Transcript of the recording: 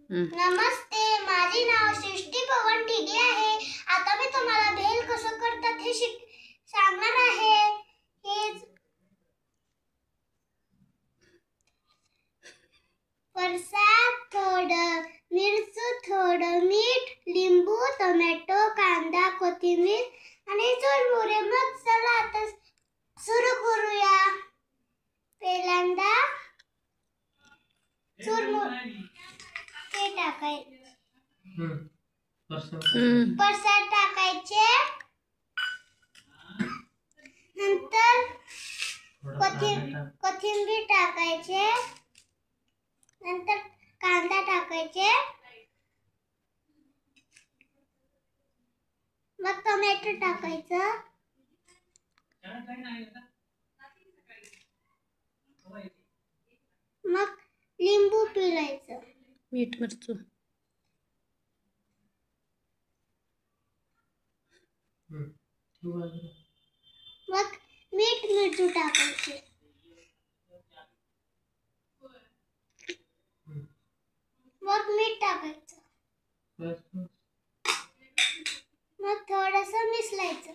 नमस्ते, माझे नाव सृष्टी पवन टिगे आहे. आता मी तुम्हाला भेल कसं करतात हे सांगणार आहे. प्रसाद, थोडं मिरची, थोडं मीठ, लिंबू, टोमॅटो, कांदा, कोथिंबीर आणि चुरमुरे. मग चला आता सुरू करूया. पहिल्यांदा चुरमुरे टाकायचे, प्रसाद टाकायचे, नंतर कोथिंबीर टाकायचे, नंतर कांदा टाकायचे, मग टोमॅटो टाकायचं, मग लिंबू पिळायचं, मीठ मिरची, मग मीठ मिरची टाकायचे, मग मीठ टाकायचं, मग थोडंसं मिसळायचं.